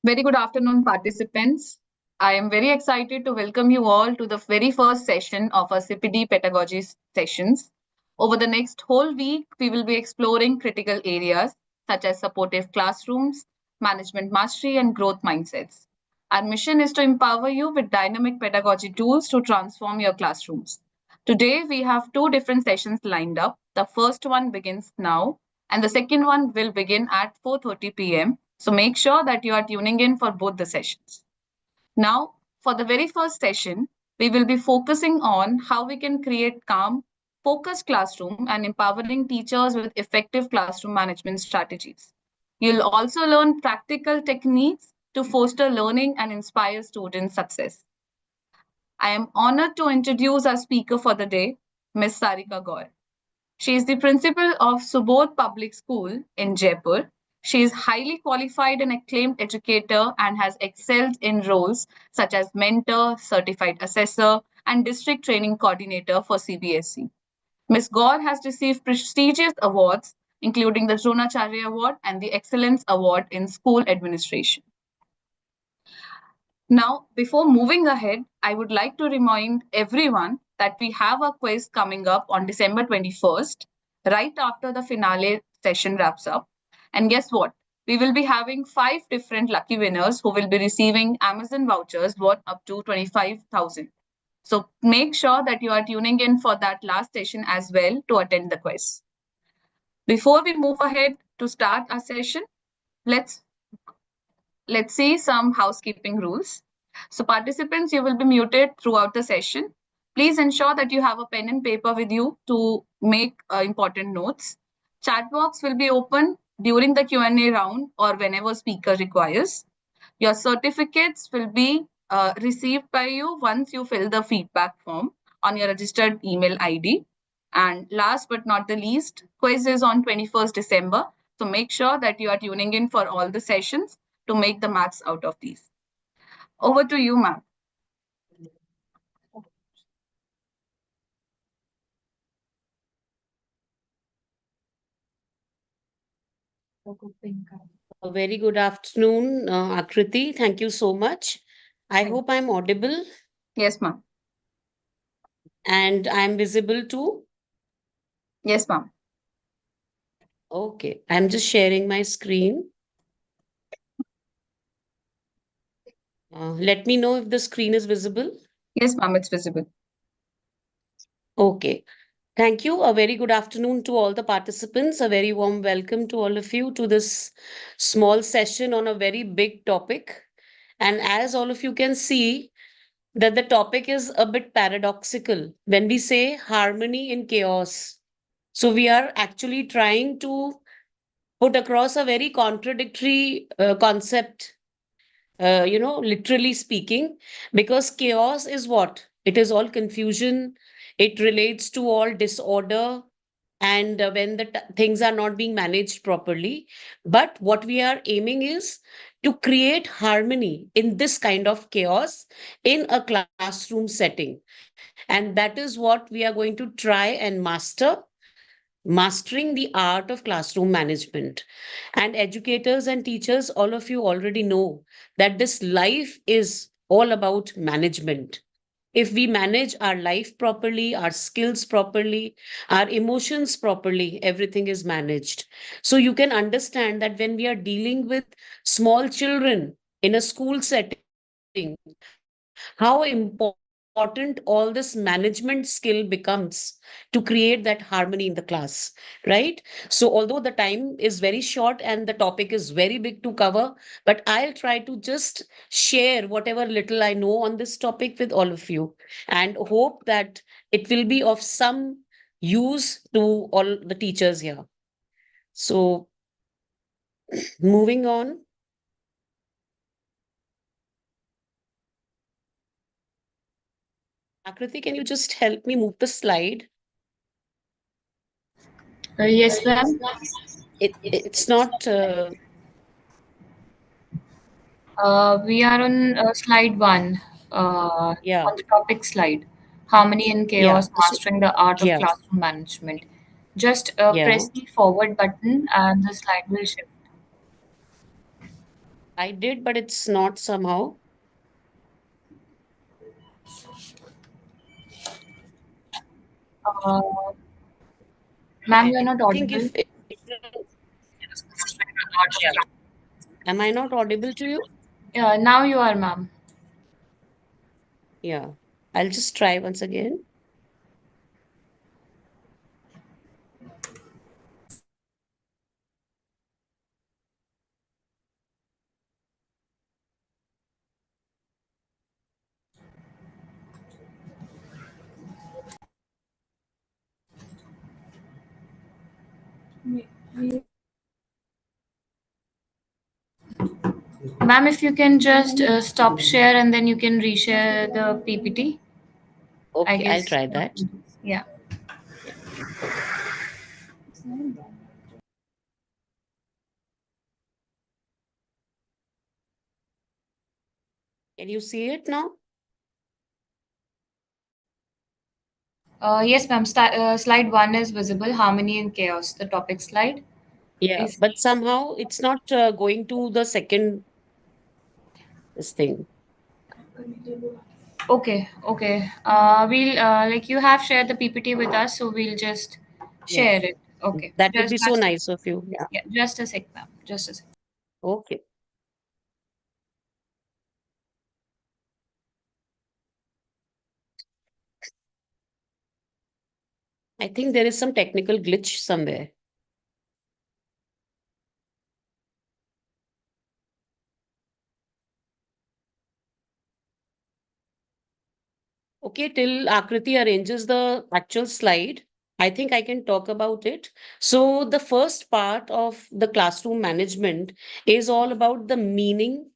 Very good afternoon, participants. I am very excited to welcome you all to the very first session of our CPD pedagogy sessions. Over the next whole week, we will be exploring critical areas such as supportive classrooms, management mastery, and growth mindsets. Our mission is to empower you with dynamic pedagogy tools to transform your classrooms. Today, we have two different sessions lined up. The first one begins now, and the second one will begin at 4:30 p.m. So make sure that you are tuning in for both the sessions. Now, for the very first session, we will be focusing on how we can create calm, focused classroom and empowering teachers with effective classroom management strategies. You'll also learn practical techniques to foster learning and inspire student success. I am honored to introduce our speaker for the day, Ms. Sarika Gaur. She is the principal of Subodh Public School in Jaipur. She is highly qualified and acclaimed educator and has excelled in roles such as mentor, certified assessor, and district training coordinator for CBSE. Ms. Gaur has received prestigious awards, including the Dronacharya Award and the Excellence Award in School Administration. Now, before moving ahead, I would like to remind everyone that we have a quiz coming up on December 21st, right after the finale session wraps up. And guess what? We will be having 5 different lucky winners who will be receiving Amazon vouchers worth up to 25,000. So make sure that you are tuning in for that last session as well to attend the quiz. Before we move ahead to start our session, let's let's see some housekeeping rules. So participants, you will be muted throughout the session. Please ensure that you have a pen and paper with you to make important notes. Chat box will be open during the Q&A round or whenever speaker requires. Your certificates will be received by you once you fill the feedback form on your registered email ID. And last but not the least, quiz is on 21st December. So make sure that you are tuning in for all the sessions to make the maths out of these. Over to you, ma'am. A very good afternoon, Akriti. Thank you so much. I hope I'm audible Yes, ma'am. and I'm visible too. Yes, ma'am. Okay, I'm just sharing my screen. Let me know if the screen is visible. Yes, ma'am, it's visible. Okay. Thank you. A very good afternoon to all the participants. A very warm welcome to all of you to this small session on a very big topic. And as all of you can see, that the topic is a bit paradoxical when we say harmony in chaos. So we are actually trying to put across a very contradictory concept, literally speaking, because chaos is what? It is all confusion. It relates to all disorder and when the things are not being managed properly. But what we are aiming is to create harmony in this kind of chaos in a classroom setting. And that is what we are going to try and master, mastering the art of classroom management. And educators and teachers, all of you already know that this life is all about management. If we manage our life properly, our skills properly, our emotions properly, everything is managed. So you can understand that when we are dealing with small children in a school setting, how important all this management skill becomes to create that harmony in the class, right? So although the time is very short and the topic is very big to cover, but I'll try to just share whatever little I know on this topic with all of you and hope that it will be of some use to all the teachers here. So moving on. Akriti, can you just help me move the slide? Yes, ma'am. It's not. We are on slide one, Yeah, on the topic slide, harmony and yeah. chaos, So, mastering the art of yeah, classroom management. Just yeah. press the forward button and the slide will shift. I did, but it's not somehow. Uh, Ma'am, you're I not think audible. if am I not audible to you? Now you are, ma'am. Yeah. I'll just try once again. Ma'am, if you can just stop share and then you can reshare the PPT. I Okay, I'll guess. try that. Yeah. Yeah. Can you see it now? Yes, ma'am. Slide one is visible, harmony and chaos, the topic slide. Yeah, If but somehow it's not going to the second this thing. Okay, okay. We'll like you have shared the PPT with us, so we'll just Yeah, share it. Okay, that would be so nice of you. Yeah. yeah, just a sec, ma'am. Just a sec. Okay. I think there is some technical glitch somewhere. Okay, till Akriti arranges the actual slide, I think I can talk about it. So, the first part of the classroom management is all about the meaning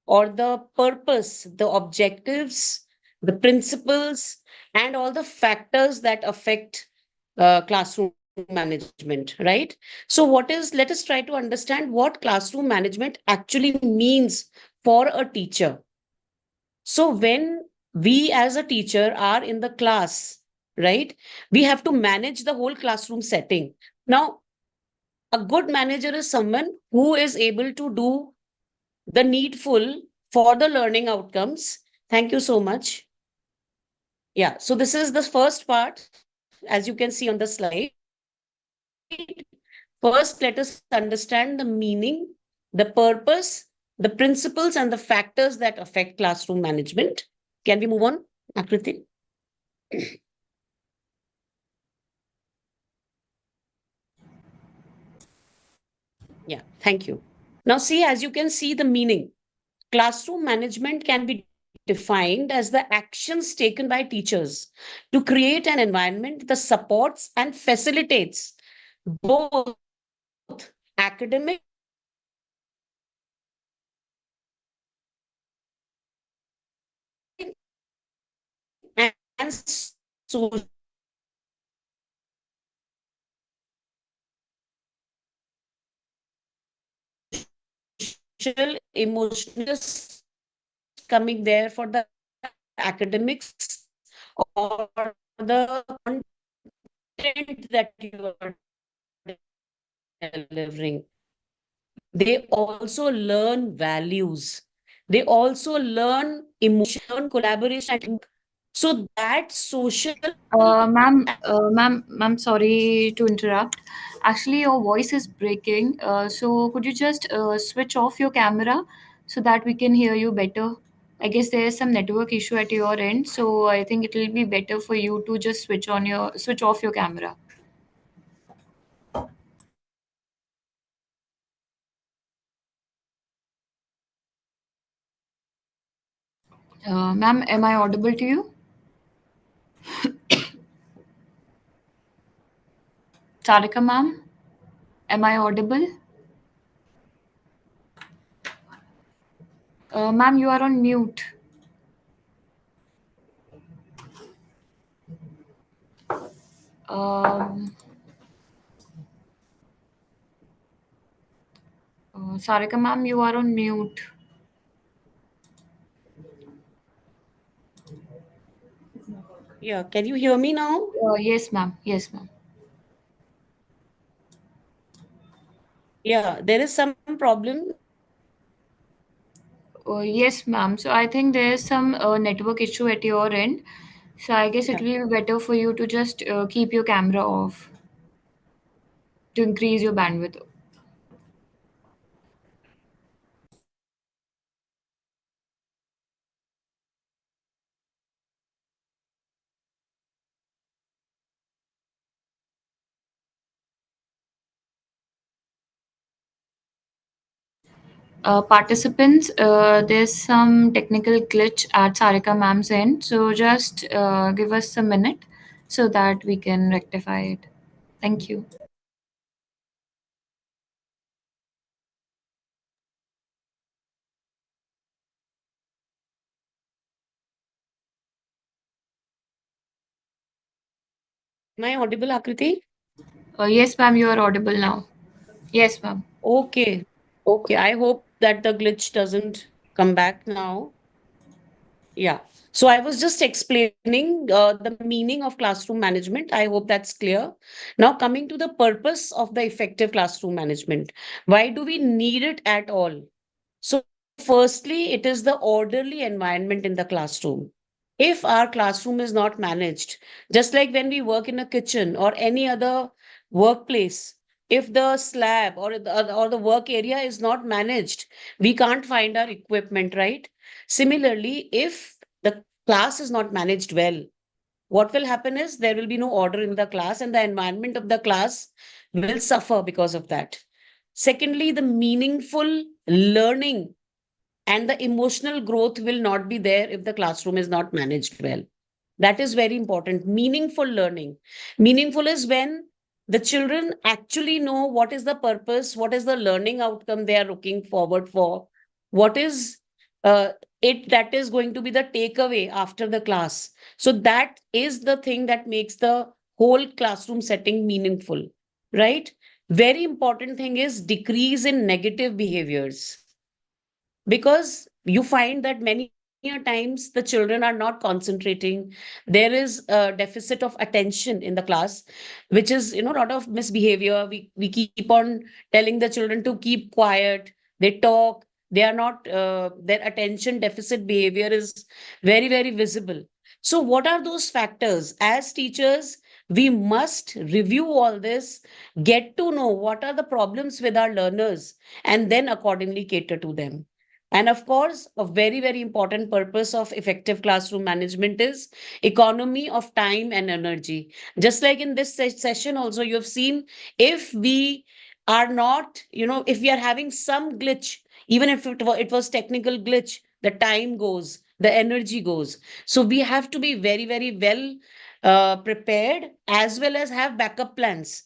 or the purpose, the objectives, the principles, and all the factors that affect classroom management, right? So, let us try to understand what classroom management actually means for a teacher. So when we as a teacher are in the class, right, we have to manage the whole classroom setting. Now, a good manager is someone who is able to do the needful for the learning outcomes. Thank you so much. Yeah, so this is the first part, as you can see on the slide. First, let us understand the meaning, the purpose, the principles, and the factors that affect classroom management. Can we move on, Akriti? Yeah, thank you. Now, see, as you can see, the meaning. Classroom management can be defined as the actions taken by teachers to create an environment that supports and facilitates both academic and social, emotional coming there for the academics or the content that you are delivering. They also learn values. They also learn emotion, collaboration. So that social Ma'am, sorry to interrupt. Actually, your voice is breaking. So could you just switch off your camera so that we can hear you better? I guess there is some network issue at your end, so I think it will be better for you to just switch off your camera. Ma'am, am I audible to you? Tarika, ma'am, am I audible? Ma'am, you are on mute. Um, Sarika, ma'am, you are on mute. Yeah, can you hear me now? Yes, ma'am. Yes, ma'am. Yeah, there is some problem. Yes, ma'am. So I think there's some network issue at your end. So I guess it Yeah. will be better for you to just keep your camera off to increase your bandwidth. Participants, there's some technical glitch at Sarika ma'am's end. So just give us a minute so that we can rectify it. Thank you. Am I audible, Akriti? Yes, ma'am, you are audible now. Yes, ma'am. Okay. Okay. I hope that the glitch doesn't come back now. Yeah. So I was just explaining the meaning of classroom management. I hope that's clear. Now, coming to the purpose of the effective classroom management. Why do we need it at all? So, firstly, it is the orderly environment in the classroom. If our classroom is not managed, just like when we work in a kitchen or any other workplace, if the slab or the work area is not managed, we can't find our equipment, right? Similarly, if the class is not managed well, what will happen is there will be no order in the class and the environment of the class will suffer because of that. Secondly, the meaningful learning and the emotional growth will not be there if the classroom is not managed well. That is very important. Meaningful learning. Meaningful is when the children actually know what is the purpose, what is the learning outcome they are looking forward for, what is uh, it that is going to be the takeaway after the class. So that is the thing that makes the whole classroom setting meaningful, right? Very important thing is decrease in negative behaviors, because you find that many a times the children are not concentrating. There is a deficit of attention in the class, which is, you know, a lot of misbehavior. We keep on telling the children to keep quiet, they talk, they are not their attention deficit behavior is very very visible. So what are those factors? As teachers, we must review all this, get to know what are the problems with our learners, and then accordingly cater to them. And of course, a very, very important purpose of effective classroom management is economy of time and energy. Just like in this session, also, you have seen, if we are not, you know, if we are having some glitch, even if it was technical glitch, the time goes, the energy goes. So we have to be very, very well prepared, as well as have backup plans.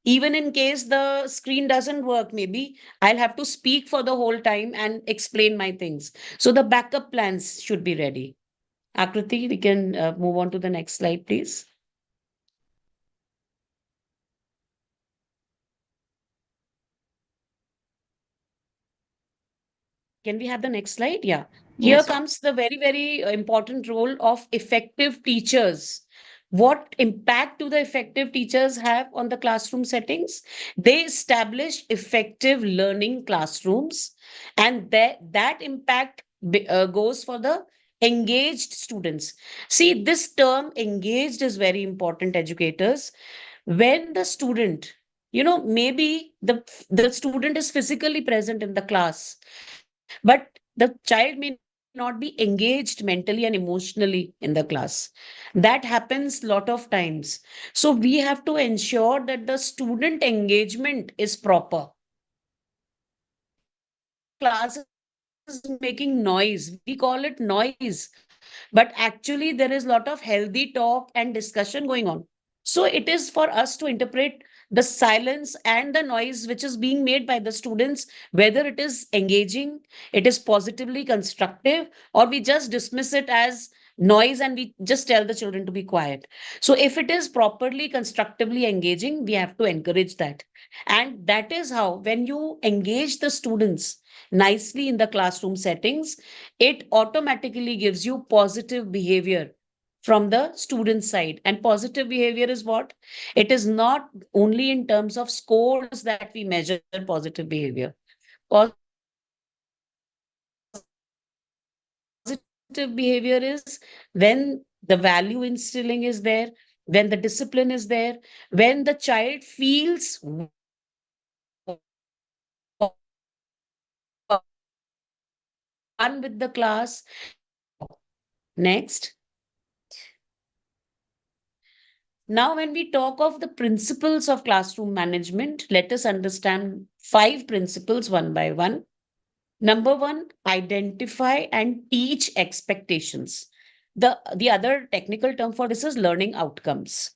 Even in case the screen doesn't work, maybe I'll have to speak for the whole time and explain my things. So the backup plans should be ready. Akriti, we can move on to the next slide, please. Can we have the next slide? Yeah. Here Yes. comes the very, very important role of effective teachers. What impact do the effective teachers have on the classroom settings? They establish effective learning classrooms, and that impact goes for the engaged students. See, this term engaged is very important, educators. When the student, you know, maybe the student is physically present in the class, but the child may not be engaged mentally and emotionally in the class. That happens lot of times. So we have to ensure that the student engagement is proper. If the class is making noise, we call it noise, but actually there is a lot of healthy talk and discussion going on. So it is for us to interpret the silence and the noise which is being made by the students, whether it is engaging, it is positively constructive, or we just dismiss it as noise and we just tell the children to be quiet. So if it is properly constructively engaging, we have to encourage that. And that is how, when you engage the students nicely in the classroom settings, it automatically gives you positive behavior from the student side. And positive behavior is what? It is not only in terms of scores that we measure positive behavior. Positive behavior is in terms of positive behavior is when the value instilling is there, when the discipline is there, when the child feels one with the class. Next. Now, when we talk of the principles of classroom management, let us understand five principles one by one. Number one, identify and teach expectations. The other technical term for this is learning outcomes.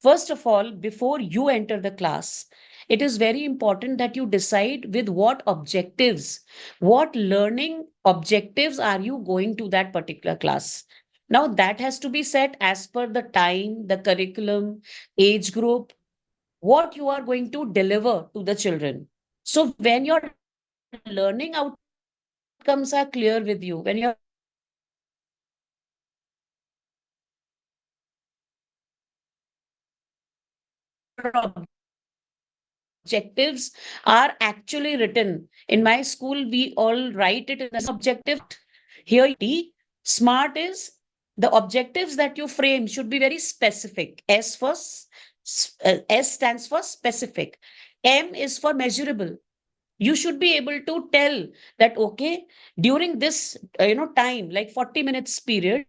First of all, before you enter the class, it is very important that you decide with what objectives, what learning objectives are you going to that particular class. Now, that has to be set as per the time, the curriculum, age group, what you are going to deliver to the children. So, when your learning outcomes are clear with you, when your objectives are clear with you, when your objectives are actually written in the curriculum, when your objectives are actually written, in my school, we all write it in the smart objective. Here you can see smart is the objectives that you frame should be very specific. S stands for specific. M is for measurable. You should be able to tell that, okay, during this time, like 40 minutes period, I will be able to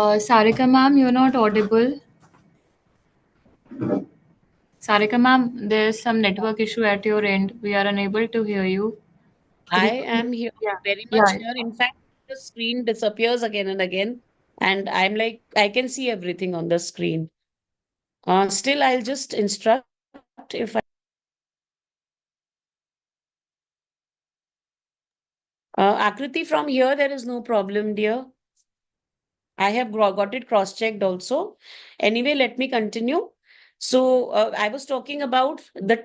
deliver these Sarika ma'am, you're not audible. Sarika ma'am, there's some network issue at your end. We are unable to hear you. Could I you please? am here, Yeah, very much yeah. here. In fact, the screen disappears again and again, and I'm like, I can see everything on the screen. Still, I'll just instruct if I. Akriti, from here, there is no problem, dear. I have got it cross-checked also. Anyway, let me continue. So I was talking about the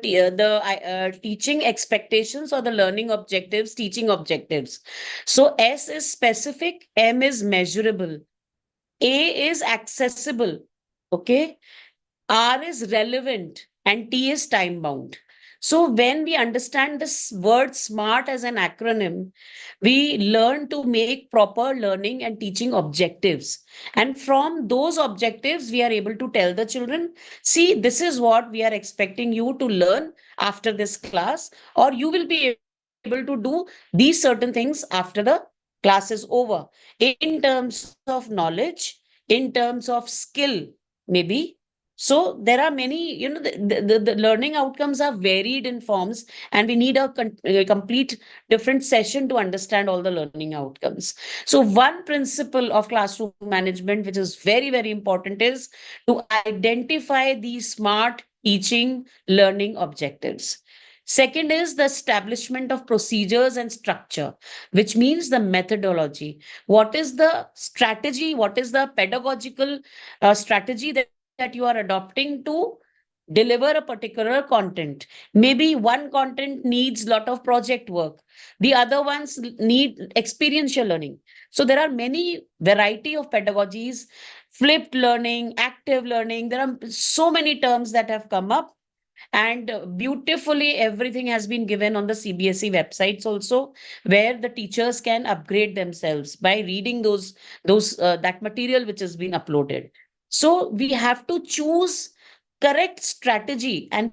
teaching expectations or the learning objectives, teaching objectives. So S is specific, M is measurable, A is accessible, okay, R is relevant, and T is time bound. So, when we understand this word SMART as an acronym, we learn to make proper learning and teaching objectives. And from those objectives, we are able to tell the children, see, this is what we are expecting you to learn after this class, or you will be able to do these certain things after the class is over in terms of knowledge, in terms of skill, maybe. So there are many, the learning outcomes are varied in forms, and we need a complete different session to understand all the learning outcomes. So one principle of classroom management, which is very, very important, is to identify these smart teaching learning objectives. Second is the establishment of procedures and structure, which means the methodology. What is the strategy? What is the pedagogical strategy that you are adopting to deliver a particular content? Maybe one content needs lot of project work, the other ones need experiential learning. So there are many variety of pedagogies, flipped learning, active learning. There are so many terms that have come up, and beautifully everything has been given on the CBSE websites also, where the teachers can upgrade themselves by reading those that material which has been uploaded. So we have to choose correct strategy and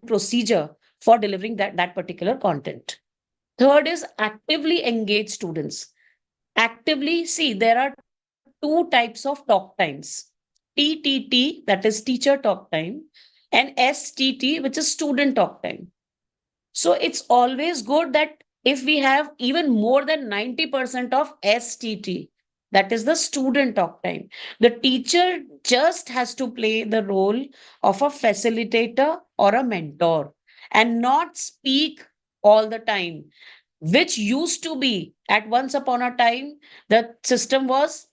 procedure for delivering that particular content. Third is actively engage students. Actively, see, there are two types of talk times: TTT, that is teacher talk time, and STT, which is student talk time. So it's always good that if we have even more than 90% of STT, that is the student talk time, the teacher just has to play the role of a facilitator or a mentor and not speak all the time, which used to be at once upon a time. The system was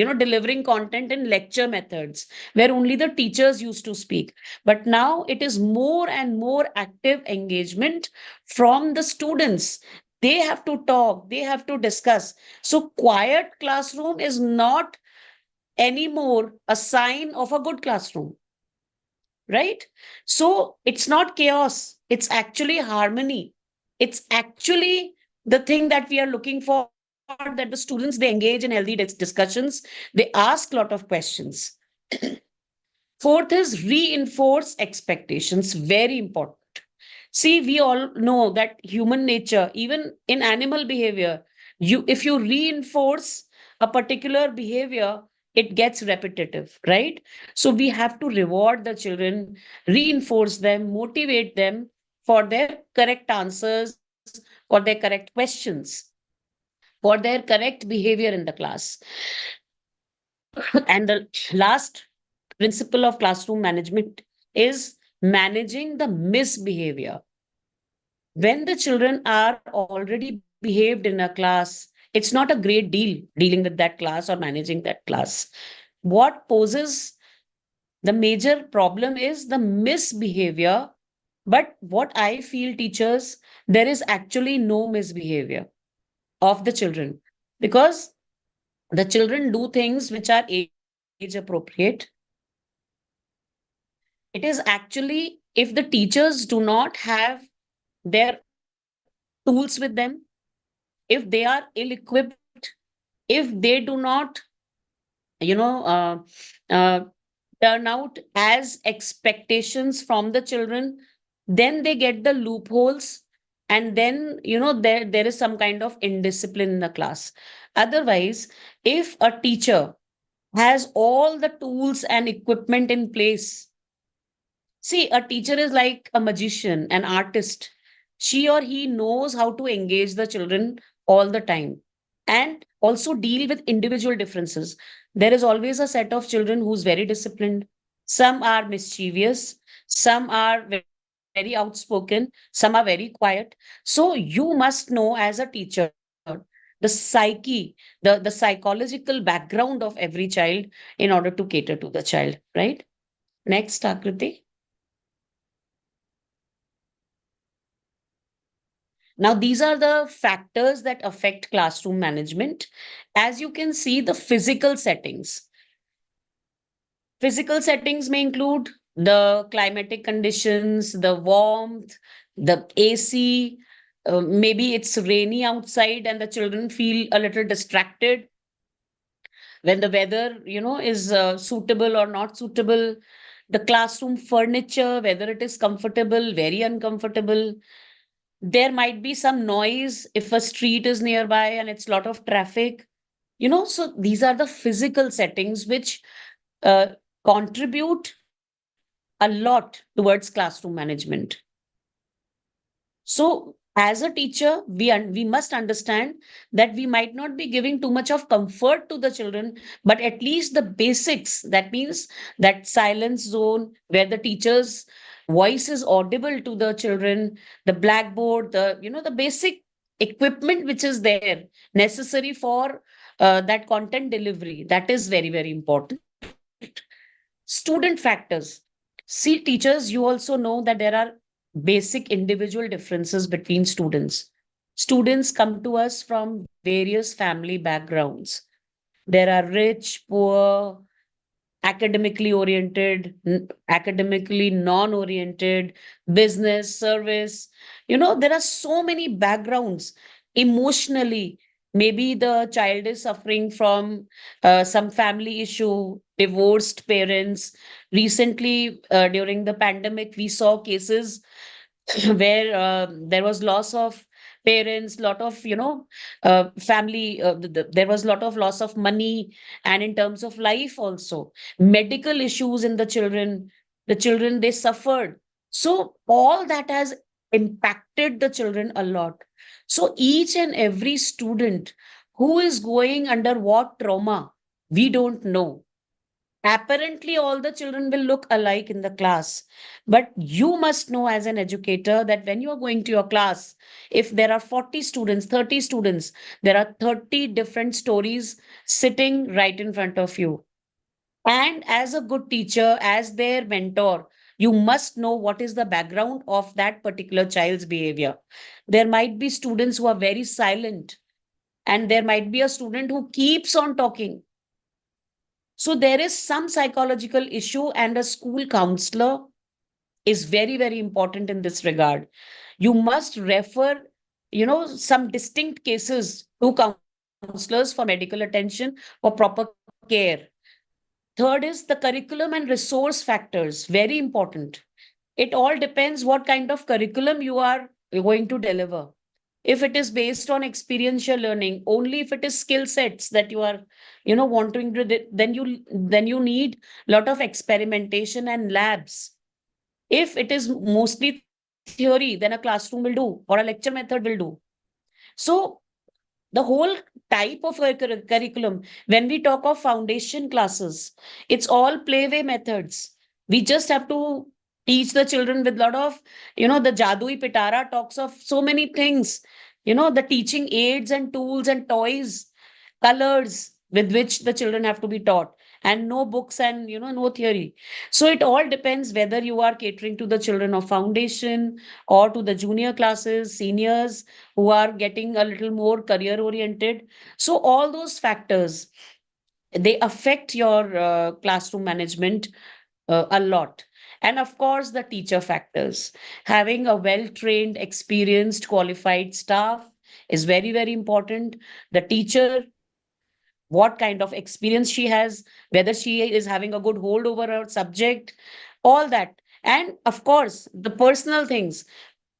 delivering content in lecture methods where only the teachers used to speak. But now it is more and more active engagement from the students. They have to talk, they have to discuss. So quiet classroom is not anymore a sign of a good classroom, right? So it's not chaos, it's actually harmony. It's actually the thing that we are looking for, that the students, they engage in healthy discussions, they ask a lot of questions. Fourth is reinforce expectations, very important. See, we all know that human nature, even in animal behavior, if you reinforce a particular behavior, it gets repetitive, right? So we have to reward the children, reinforce them, motivate them for their correct answers, for their correct questions, for their correct behavior in the class. And the last principle of classroom management is managing the misbehavior. When the children are already behaved in a class, it's not a great deal dealing with that class or managing that class. What poses the major problem is the misbehavior. But what I feel, teachers, there is actually no misbehavior of the children, because the children do things which are age appropriate. It is actually, if the teachers do not have their tools with them, if they are ill equipped, if they do not, you know, uh, turn out as expectations from the children, then they get the loopholes. And then, there is some kind of indiscipline in the class. Otherwise, if a teacher has all the tools and equipment in place, see, a teacher is like a magician, an artist. She or he knows how to engage the children all the time and also deal with individual differences. There is always a set of children who's very disciplined. Some are mischievous, some are very outspoken, some are very quiet. So you must know as a teacher the psyche, the psychological background of every child in order to cater to the child, right? Next, Akriti. Now, these are the factors that affect classroom management. As you can see, the physical settings. Physical settings may include the climatic conditions, the warmth, the AC. Maybe it's rainy outside and the children feel a little distracted when the weather, is suitable or not suitable. The classroom furniture, whether it is comfortable, very uncomfortable. There might be some noise if a street is nearby and it's a lot of traffic. So these are the physical settings which uh, contribute a lot towards classroom management. So as a teacher, we must understand that we might not be giving too much of comfort to the children, but at least the basics. That means that silence zone where the teacher's voice is audible to the children, the blackboard, the basic equipment which is there necessary for that content delivery. That is very, very important. Student factors. See, teachers, you also know that there are basic individual differences between students. Students come to us from various family backgrounds. There are rich, poor, academically oriented, academically non oriented, business, service. There are so many backgrounds emotionally. Maybe the child is suffering from some family issue, divorced parents. Recently, during the pandemic, we saw cases where there was loss of parents, lot of family, there was lot of loss of money, and in terms of life also, medical issues in the children they suffered. So all that has impacted the children a lot. So each and every student who is going under what trauma, we don't know. Apparently, all the children will look alike in the class. But you must know as an educator that when you are going to your class, if there are 40 students, 30 students, there are 30 different stories sitting right in front of you. And as a good teacher, as their mentor, you must know what is the background of that particular child's behavior. There might be students who are very silent, and there might be a student who keeps on talking. So there is some psychological issue, and a school counselor is very, very important in this regard. You must refer, some distinct cases to counselors for medical attention, for proper care. Third is the curriculum and resource factors, very important. It all depends what kind of curriculum you are going to deliver. If it is based on experiential learning, only if it is skill sets that you are, wanting to, then you need lot of experimentation and labs. If it is mostly theory, then a classroom will do or a lecture method will do. So the whole type of curriculum, when we talk of foundation classes, it's all playway methods. We just have to teach the children with lot of, the jadui pitara talks of so many things, the teaching aids and tools and toys, colors with which the children have to be taught, and no books and no theory. So it all depends whether you are catering to the children of foundation or to the junior classes, seniors who are getting a little more career oriented. So all those factors, they affect your classroom management a lot. And of course, the teacher factors. Having a well trained, experienced, qualified staff is very, very important. The teacher, what kind of experience she has, whether she is having a good hold over her subject, all that. And of course, the personal things.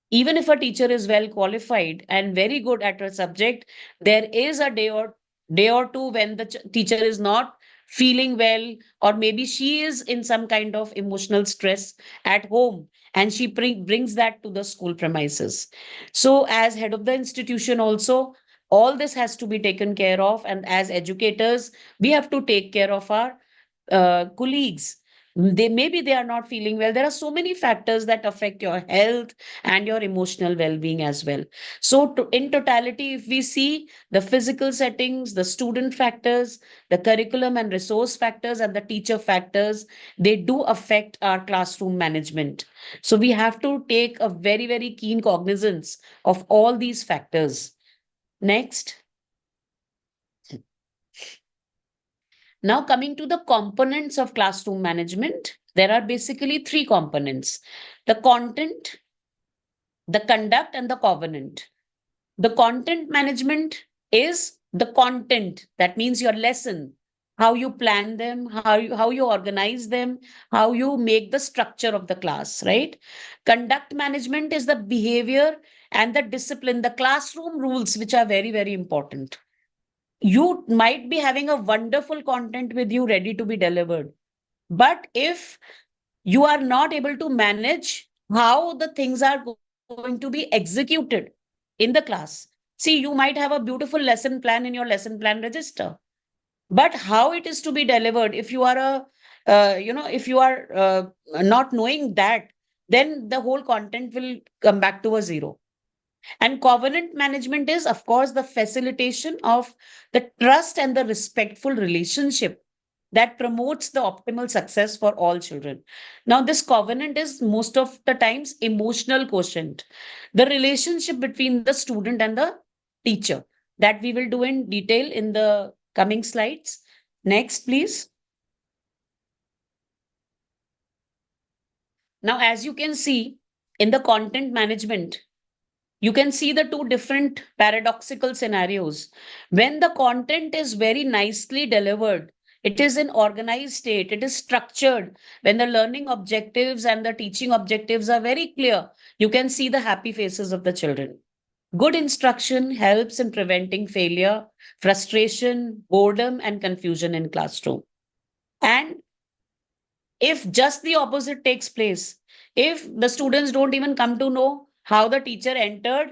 Even if a teacher is well qualified and very good at her subject, there is a day or two when the teacher is not feeling well, or maybe she is in some kind of emotional stress at home, and she brings that to the school premises. So as head of the institution also, all this has to be taken care of, and as educators, we have to take care of our colleagues. They are not feeling well. There are so many factors that affect your health and your emotional well-being as well. So in totality, if we see the physical settings, the student factors, the curriculum and resource factors, and the teacher factors, they do affect our classroom management. So we have to take a very, very keen cognizance of all these factors. Next. Now, coming to the components of classroom management, there are basically three components: the content, the conduct, and the covenant. The content management is the content, that means your lesson, how you plan them, how you organize them, how you make the structure of the class, right? Conduct management is the behavior and the discipline, the classroom rules, which are very, very important. You might be having a wonderful content with you ready to be delivered, but if you are not able to manage how the things are going to be executed in the class. See, you might have a beautiful lesson plan in your lesson plan register, but how it is to be delivered, if you are if you are not knowing that, then the whole content will come back to a zero. And covenant management is, of course, the facilitation of the trust and the respectful relationship that promotes the optimal success for all children. Now, this covenant is most of the times emotional quotient, the relationship between the student and the teacher, that we will do in detail in the coming slides. Next, please. Now, as you can see in the content management, you can see the two different paradoxical scenarios. When the content is very nicely delivered, it is in organized state, it is structured. When the learning objectives and the teaching objectives are very clear, you can see the happy faces of the children. Good instruction helps in preventing failure, frustration, boredom, and confusion in classroom. And if just the opposite takes place, if the students don't even come to know how the teacher entered,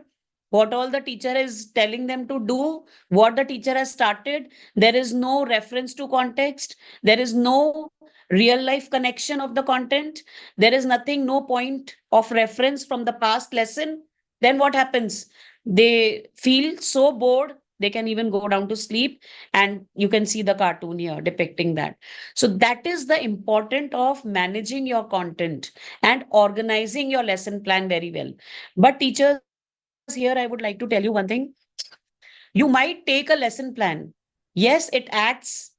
what all the teacher is telling them to do, what the teacher has started, there is no reference to context, there is no real life connection of the content, there is nothing, no point of reference from the past lesson, then what happens? They feel so bored, they can even go down to sleep. And you can see the cartoon here depicting that. So that is the important of managing your content and organizing your lesson plan very well. But teachers, here I would like to tell you one thing. You might take a lesson plan. Yes, it acts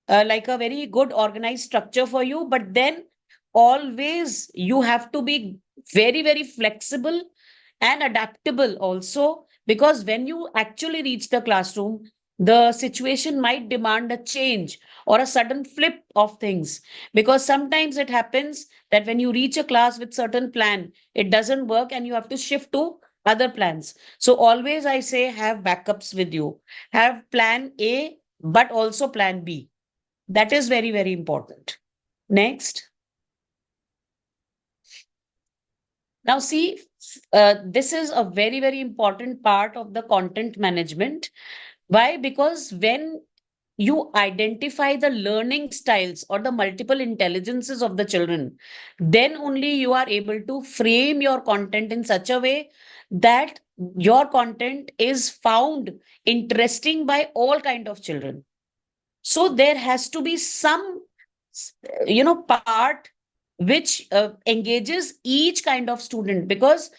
like a very good organized structure for you, but then always you have to be very, very flexible and adaptable also, because when you actually reach the classroom, the situation might demand a change or a sudden flip of things. Because sometimes it happens that when you reach a class with certain plan, it doesn't work and you have to shift to other plans. So always I say, have backups with you, have plan A but also plan B. That is very, very important. Next. Now, see, this is a very, very important part of the content management. Why? Because when you identify the learning styles or the multiple intelligences of the children, then only you are able to frame your content in such a way that your content is found interesting by all kind of children. So there has to be some part which engages each kind of student, because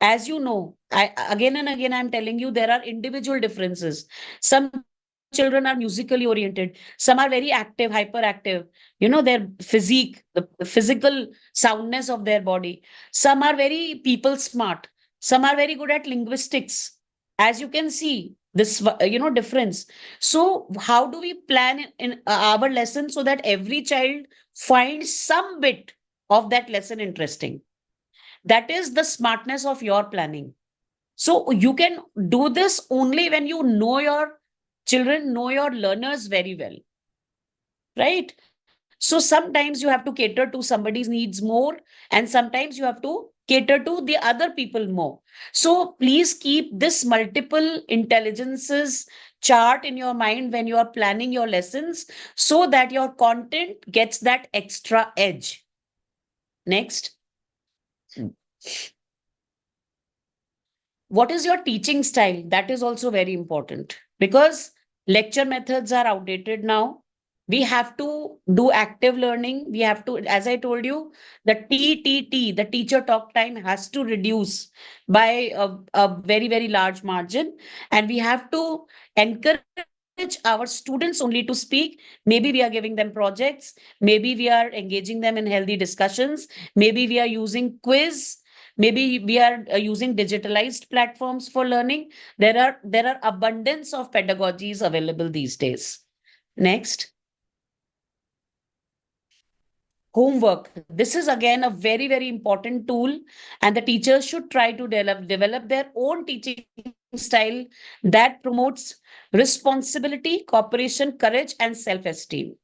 as you know, I again and again I'm telling you, there are individual differences. Some children are musically oriented, some are very active, hyperactive, their physique, the physical soundness of their body. Some are very people smart, some are very good at linguistics. As you can see this difference. So how do we plan in our lesson so that every child finds some bit of that lesson interesting? That is the smartness of your planning. So you can do this only when you know your children, know your learners very well, right? So sometimes you have to cater to somebody's needs more, and sometimes you have to cater to the other people more. So please keep this multiple intelligences chart in your mind when you are planning your lessons, so that your content gets that extra edge. Next. What is your teaching style? That is also very important, because lecture methods are outdated now. We have to do active learning. We have to, as I told you, the TTT, the teacher talk time, has to reduce by a very, very large margin. And we have to encourage our students only to speak. Maybe we are giving them projects. Maybe we are engaging them in healthy discussions. Maybe we are using quiz. Maybe we are using digitalized platforms for learning. There are abundance of pedagogies available these days. Next. Homework. This is again a very, very important tool, and the teachers should try to develop their own teaching style that promotes responsibility, cooperation, courage, and self-esteem.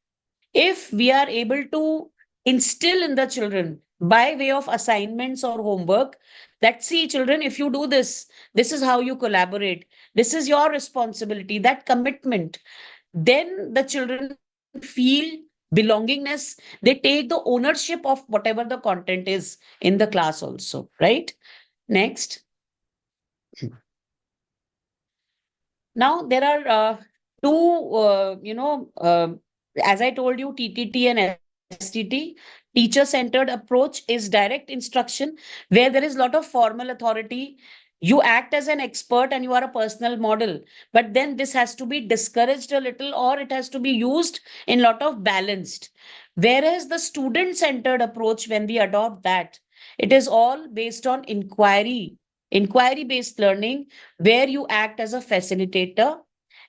If we are able to instill in the children by way of assignments or homework that, see children, if you do this, this is how you collaborate, this is your responsibility, that commitment, then the children feel belongingness. They take the ownership of whatever the content is in the class also, right? Next. Now there are two, as I told you, TTT and STT. Teacher-centered approach is direct instruction, where there is a lot of formal authority. You act as an expert and you are a personal model, but then this has to be discouraged a little, or it has to be used in a lot of balanced. Whereas the student-centered approach, when we adopt that, it is all based on inquiry-based learning, where you act as a facilitator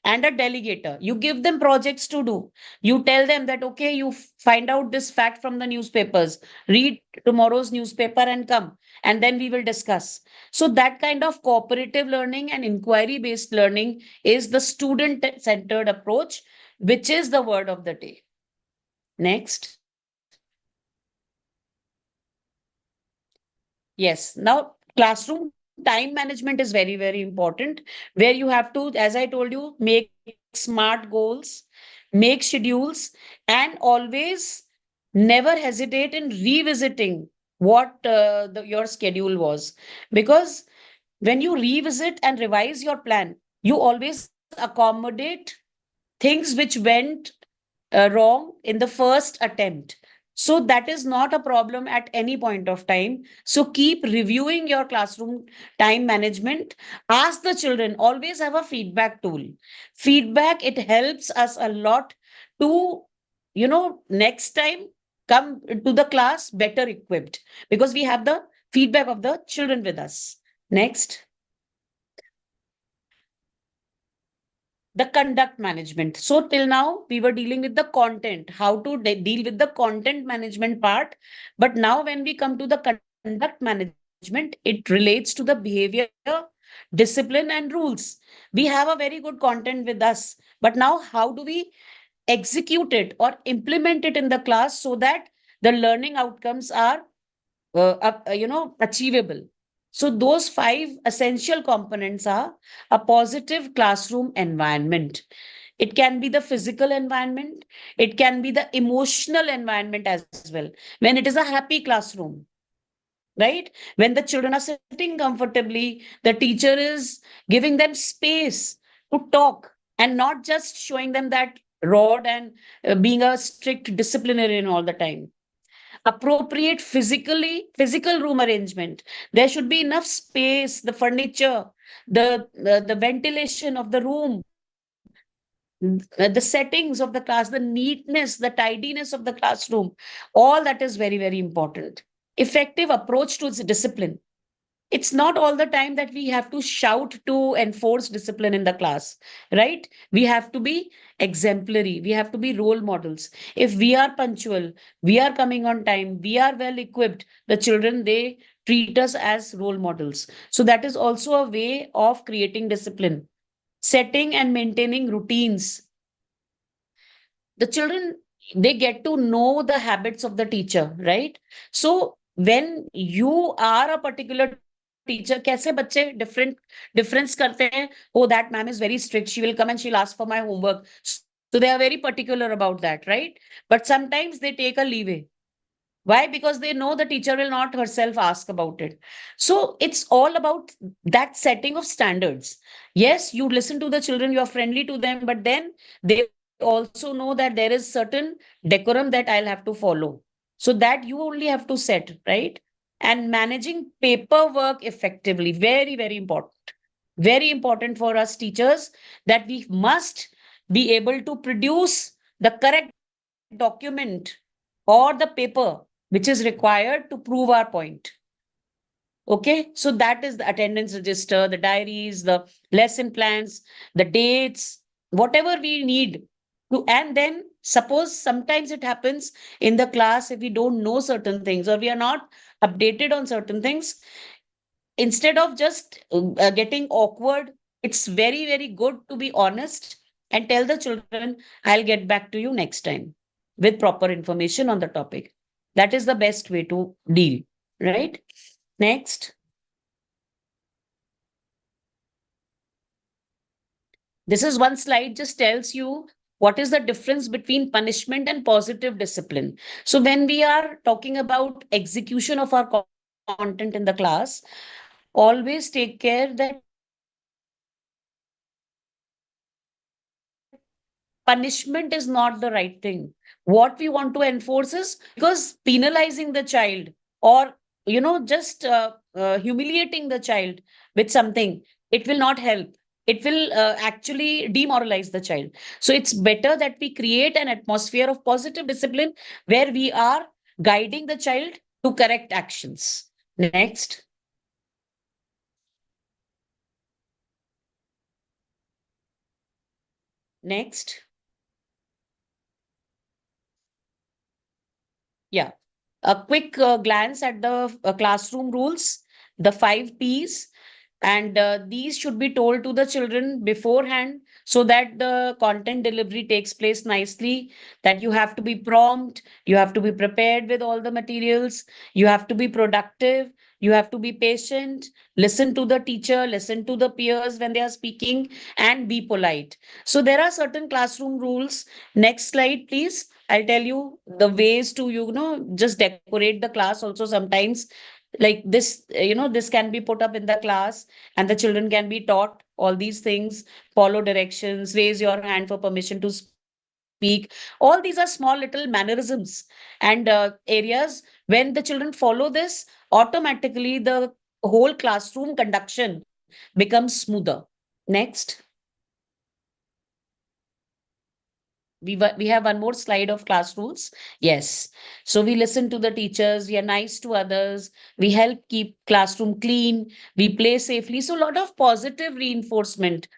and a delegator. You give them projects to do. You tell them that, okay, you find out this fact from the newspapers, read tomorrow's newspaper and come, and then we will discuss. So that kind of cooperative learning and inquiry based learning is the student centered approach, which is the word of the day. Next. Yes. Now, classroom time management is very, very important, where you have to, as I told you, make smart goals, make schedules, and always Never hesitate in revisiting what your schedule was, because when you revisit and revise your plan, you always accommodate things which went wrong in the first attempt. So that is not a problem at any point of time. So keep reviewing your classroom time management. Ask the children, always have a feedback tool. Feedback, it helps us a lot to, next time come to the class better equipped, because we have the feedback of the children with us. Next. The conduct management. So till now we were dealing with the content, how to deal with the content management part. But now when we come to the conduct management, it relates to the behavior, discipline and rules. We have a very good content with us, but now how do we execute it or implement it in the class so that the learning outcomes are achievable. So those five essential components are a positive classroom environment. It can be the physical environment, it can be the emotional environment as well. When it is a happy classroom, right? When the children are sitting comfortably, the teacher is giving them space to talk and not just showing them that rod and being a strict disciplinarian all the time. Appropriate physical room arrangement. There should be enough space, the furniture, the ventilation of the room, the settings of the class, the neatness, the tidiness of the classroom. All that is very, very important. Effective approach to discipline. It's not all the time that we have to shout to enforce discipline in the class, right? We have to be exemplary, we have to be role models. If we are punctual, we are coming on time, we are well equipped, the children, they treat us as role models. So that is also a way of creating discipline. Setting and maintaining routines. The children, they get to know the habits of the teacher, right? So when you are a particular teacher, kaise bacche difference karte hain, oh that ma'am is very strict, she will come and she'll ask for my homework, so they are very particular about that, right? But sometimes they take a leeway. Why? Because they know the teacher will not herself ask about it. So it's all about that setting of standards. Yes, you listen to the children, you are friendly to them, but then they also know that there is certain decorum that I'll have to follow. So that you only have to set, right? And managing paperwork effectively, very, very important. Very important for us teachers, that we must be able to produce the correct document or the paper which is required to prove our point. Okay, so that is the attendance register, the diaries, the lesson plans, the dates, whatever we need to. And then suppose sometimes it happens in the class, if we don't know certain things or we are not updated on certain things, instead of just getting awkward, it's very, very good to be honest and tell the children, I'll get back to you next time with proper information on the topic. That is the best way to deal, right? Next. This is one slide, just tells you what is the difference between punishment and positive discipline. So when we are talking about execution of our content in the class, always take care that punishment is not the right thing. What we want to enforce is, because penalizing the child or just humiliating the child with something, it will not help. It will actually demoralize the child. So it's better that we create an atmosphere of positive discipline where we are guiding the child to correct actions. Next. Next. Yeah. A quick glance at the classroom rules, the 5 P's, and these should be told to the children beforehand so that the content delivery takes place nicely, that you have to be prompt, you have to be prepared with all the materials, you have to be productive, you have to be patient, listen to the teacher, listen to the peers when they are speaking, and be polite. So there are certain classroom rules. Next slide, please. I'll tell you the ways to, just decorate the class also sometimes. Like this, this can be put up in the class and the children can be taught all these things. Follow directions, raise your hand for permission to speak. All these are small little mannerisms and areas. When the children follow this, automatically the whole classroom conduction becomes smoother. Next. We have one more slide of class rules. Yes. So we listen to the teachers, we are nice to others, we help keep classroom clean, we play safely. So a lot of positive reinforcement,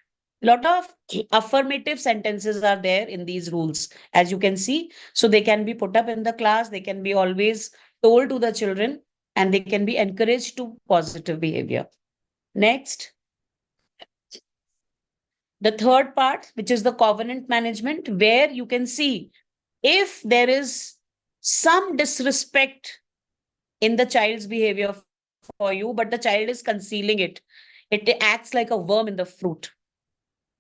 lot of affirmative sentences are there in these rules, as you can see. So they can be put up in the class, they can be always told to the children, and they can be encouraged to positive behavior. Next. The third part, which is the covenant management, where you can see if there is some disrespect in the child's behavior for you, but the child is concealing it acts like a worm in the fruit.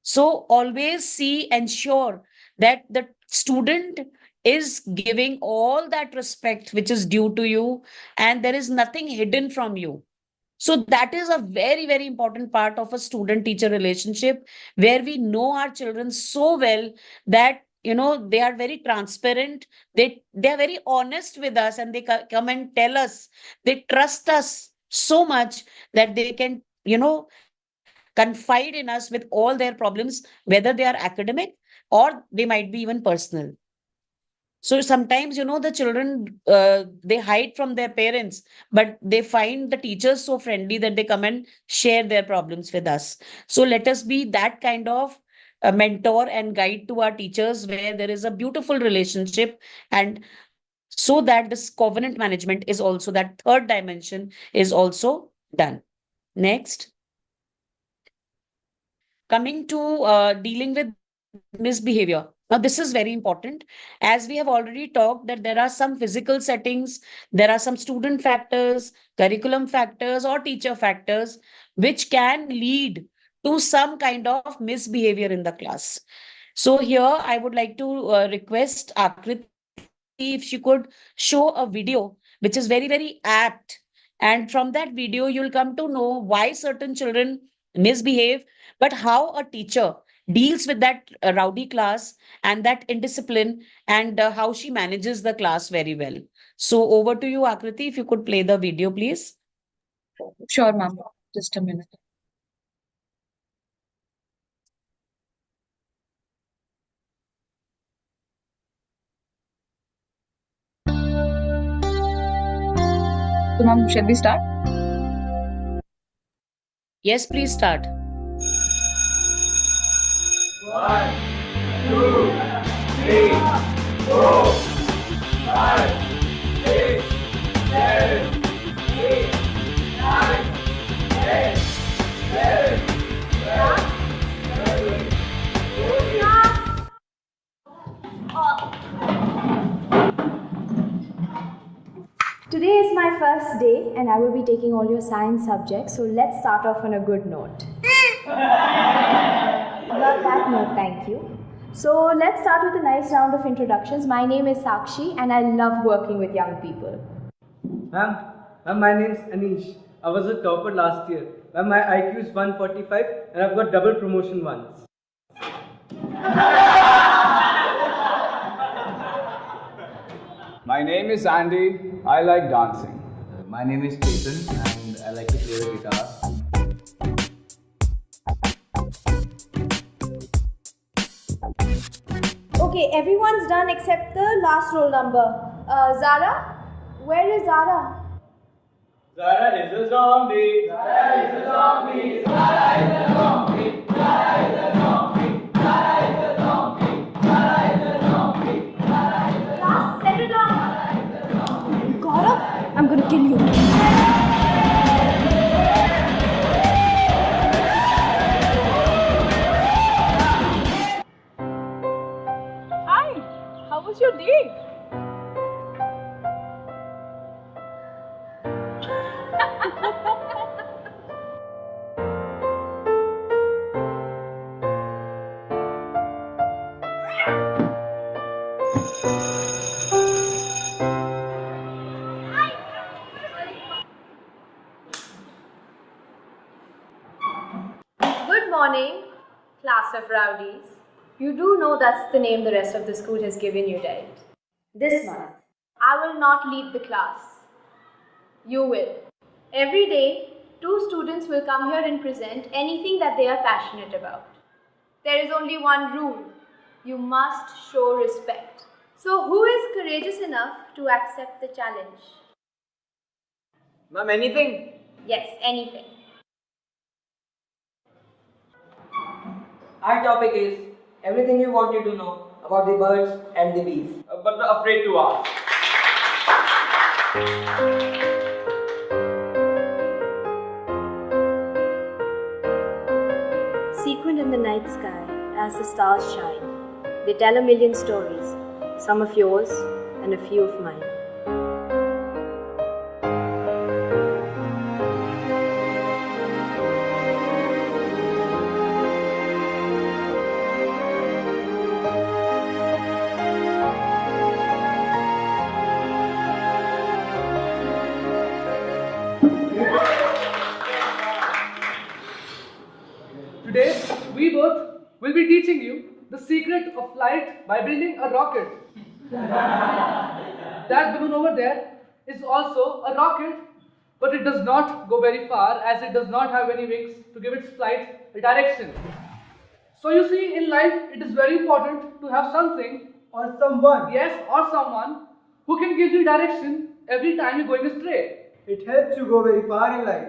So always see, ensure that the student is giving all that respect which is due to you, and there is nothing hidden from you. So that is a very, very important part of a student teacher relationship, where we know our children so well that they are very transparent, they are very honest with us, and they come and tell us, they trust us so much that they can confide in us with all their problems, whether they are academic or they might be even personal. So sometimes, the children, they hide from their parents, but they find the teachers so friendly that they come and share their problems with us. So let us be that kind of a mentor and guide to our teachers, where there is a beautiful relationship, and so that this covenant management is also, that third dimension is also done. Next. Coming to dealing with misbehavior. Now, this is very important. As we have already talked, that there are some physical settings, there are some student factors, curriculum factors, or teacher factors, which can lead to some kind of misbehavior in the class. So here I would like to request Akriti if she could show a video which is very, very apt. And from that video, you'll come to know why certain children misbehave, but how a teacher deals with that rowdy class and that indiscipline, and how she manages the class very well. So over to you, Akriti, if you could play the video, please. Sure, ma'am. Just a minute. So, ma'am, shall we start? Yes, please start. 1, 2, 3, 4, 5, 6, 7, 8, 9, 10, 11, 12, 13, 14. Today is my first day and I will be taking all your science subjects, so let's start off on a good note. Not that note, thank you. So let's start with a nice round of introductions. My name is Sakshi and I love working with young people. Ma'am, my name is Anish. I was a topper last year. Ma'am, my IQ is 145 and I've got double promotion once. My name is Andy. I like dancing. My name is Chetan and I like to play the guitar. Okay, everyone's done except the last roll number. Zara? Where is Zara? Zara is a zombie. Zara is a zombie. Zara is a zombie. Zara is a zombie. Zara is a zombie. Zara is a zombie. Zara is a Class, settle down. Gaurav, I'm gonna kill you. How was your day? Good morning, class of rowdies. You do know that's the name the rest of the school has given you, right? This month, I will not lead the class. You will. Every day, 2 students will come here and present anything that they are passionate about. There is only one rule. You must show respect. So who is courageous enough to accept the challenge? Ma'am, anything? Yes, anything. Our topic is everything you wanted to know about the birds and the bees. But we're afraid to ask. Sequined in the night sky as the stars shine, they tell a million stories, some of yours and a few of mine. Today, we both will be teaching you the secret of flight by building a rocket. That balloon over there is also a rocket, but it does not go very far as it does not have any wings to give its flight a direction. So you see, in life, it is very important to have something Or someone. yes, or someone who can give you direction every time you're going astray. It helps you go very far in life.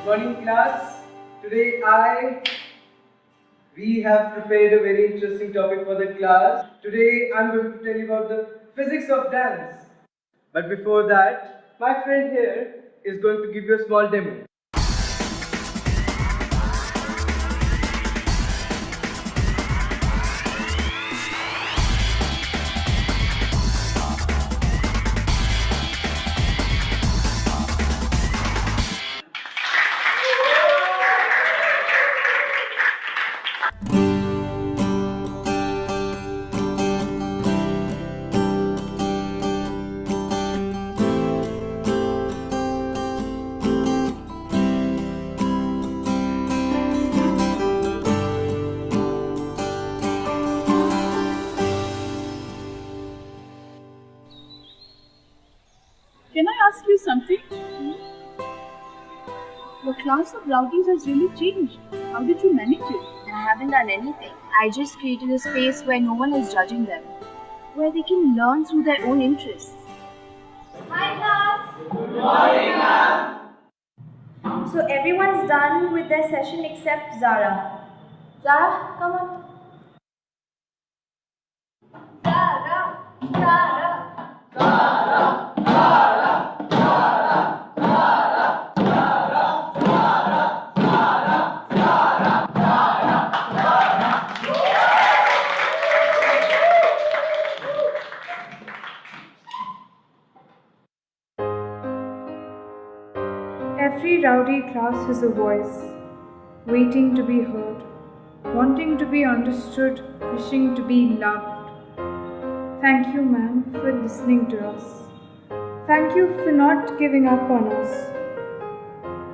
Good morning, class. Today we have prepared a very interesting topic for the class. Today I'm going to tell you about the physics of dance. But before that, my friend here is going to give you a small demo. Can I ask you something? Your class of rowdies has really changed. How did you manage it? I haven't done anything. I just created a space where no one is judging them, where they can learn through their own interests. Hi, class. Good morning, ma'am. So everyone's done with their session except Zara. Zara, come on. Zara, Zara. Every rowdy class has a voice, waiting to be heard, wanting to be understood, wishing to be loved. Thank you, ma'am, for listening to us. Thank you for not giving up on us.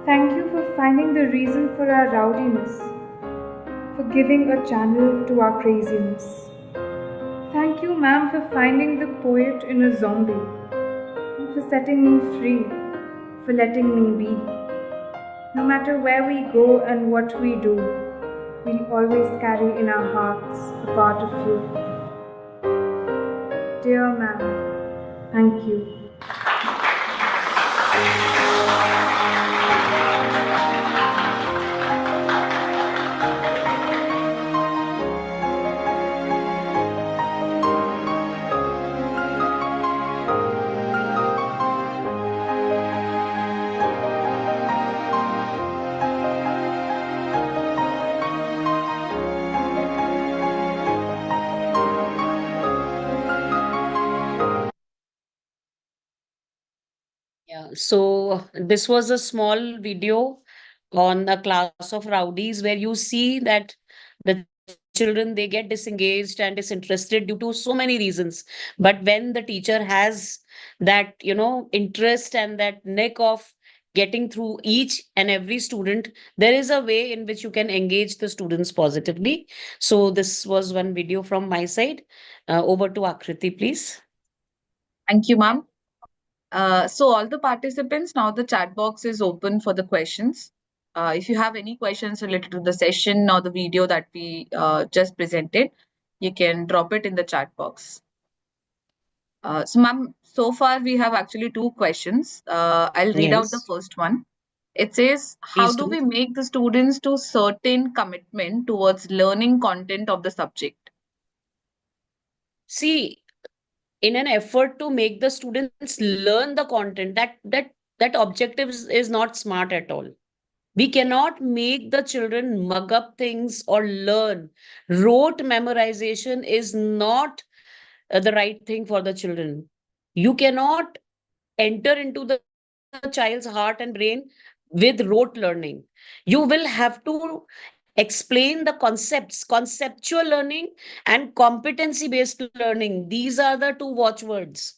Thank you for finding the reason for our rowdiness, for giving a channel to our craziness. Thank you, ma'am, for finding the poet in a zombie, and for setting me free, for letting me be. No matter where we go and what we do, we'll always carry in our hearts a part of you. Dear ma'am, thank you. So this was a small video on a class of rowdies where you see that the children, they get disengaged and disinterested due to so many reasons. But when the teacher has that, interest and that neck of getting through each and every student, there is a way in which you can engage the students positively. So this was one video from my side. Over to Akriti, please. Thank you, ma'am. So all the participants, now the chat box is open for the questions. If you have any questions related to the session or the video that we just presented, you can drop it in the chat box. So ma'am, so far we have actually two questions. I'll read out the Yes, first one. It says, how please do do. we make the students to certain commitment towards learning content of the subject? See, in an effort to make the students learn the content, that objective is not smart at all. We cannot make the children mug up things or learn. Rote memorization is not the right thing for the children. You cannot enter into the child's heart and brain with rote learning. You will have to explain the concepts, conceptual learning and competency based learning. These are the two watchwords.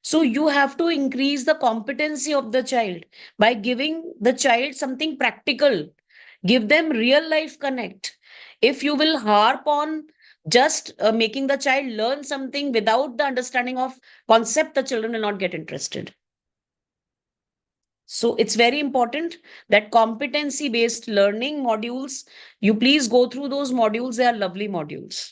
So you have to increase the competency of the child by giving the child something practical. Give them real life connect. If you will harp on just making the child learn something without the understanding of concept, the children will not get interested. So it's very important that competency based learning modules, you please go through those modules. They are lovely modules.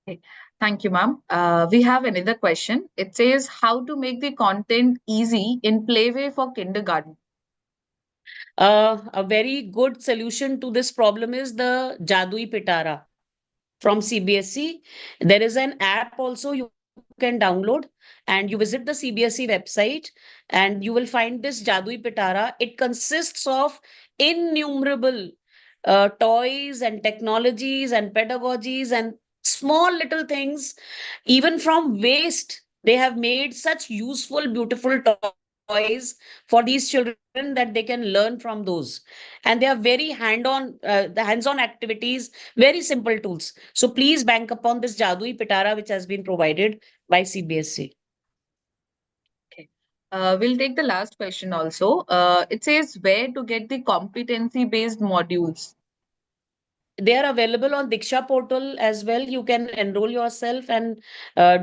Okay. Thank you, ma'am. We have another question. It says, how to make the content easy in Playway for kindergarten? A very good solution to this problem is the Jadui Pitara from CBSE. There is an app also you can download, and you visit the CBSE website and you will find this Jadui Pitara. It consists of innumerable toys and technologies and pedagogies and small little things. Even from waste, they have made such useful, beautiful toys for these children that they can learn from those. And they are very the hands-on activities, very simple tools. So please bank upon this Jadui Pitara, which has been provided by CBSE. Okay. We'll take the last question also. It says, where to get the competency-based modules? They are available on Diksha portal as well. You can enroll yourself and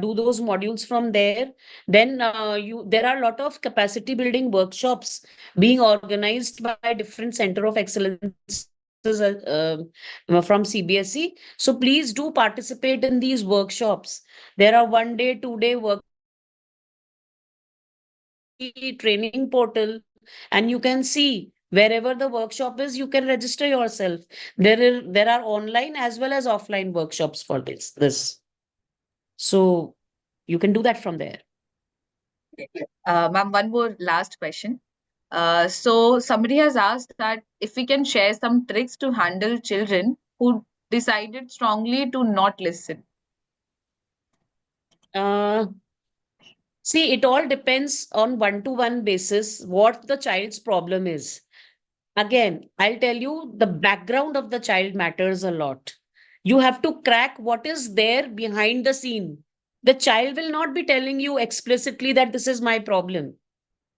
do those modules from there. Then there are a lot of capacity building workshops being organized by different center of excellences from CBSE. So please do participate in these workshops. There are 1 day, 2 day workshops available on CBSE training portal, and you can see wherever the workshop is, you can register yourself. There are online as well as offline workshops for this. So you can do that from there. Ma'am, one more last question. So somebody has asked that if we can share some tricks to handle children who decided strongly to not listen. Uh, See, it all depends on one-to-one basis what the child's problem is. Again, I'll tell you the background of the child matters a lot. You have to crack what is there behind the scene. The child will not be telling you explicitly that this is my problem.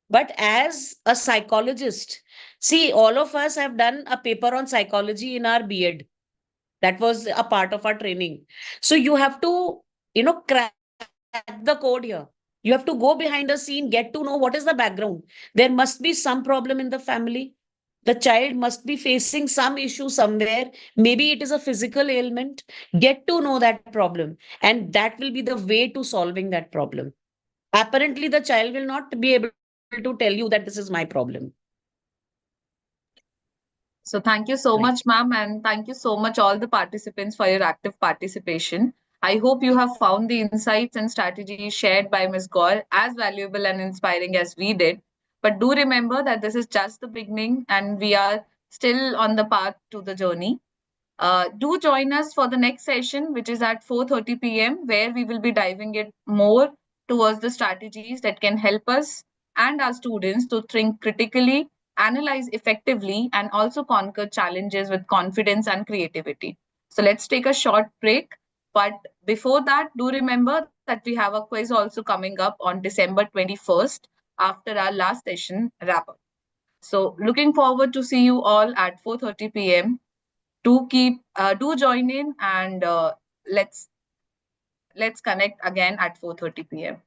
But as a psychologist, see, all of us have done a paper on psychology in our B.Ed. That was a part of our training. So you have to, crack the code here. You have to go behind the scene, get to know what is the background. There must be some problem in the family. The child must be facing some issue somewhere. Maybe it is a physical ailment. Get to know that problem, and that will be the way to solving that problem. Apparently, the child will not be able to tell you that this is my problem. So thank you so Right. much, ma'am, and thank you so much all the participants for your active participation. I hope you have found the insights and strategies shared by Ms. Gaur as valuable and inspiring as we did. But do remember that this is just the beginning and we are still on the path to the journey. Do join us for the next session, which is at 4:30 p.m., where we will be diving it more towards the strategies that can help us and our students to think critically, analyze effectively, and also conquer challenges with confidence and creativity. So let's take a short break. But before that, do remember that we have a quiz also coming up on December 21st after our last session wrap up. So looking forward to see you all at 4:30 p.m. Do join in and let's connect again at 4:30 p.m.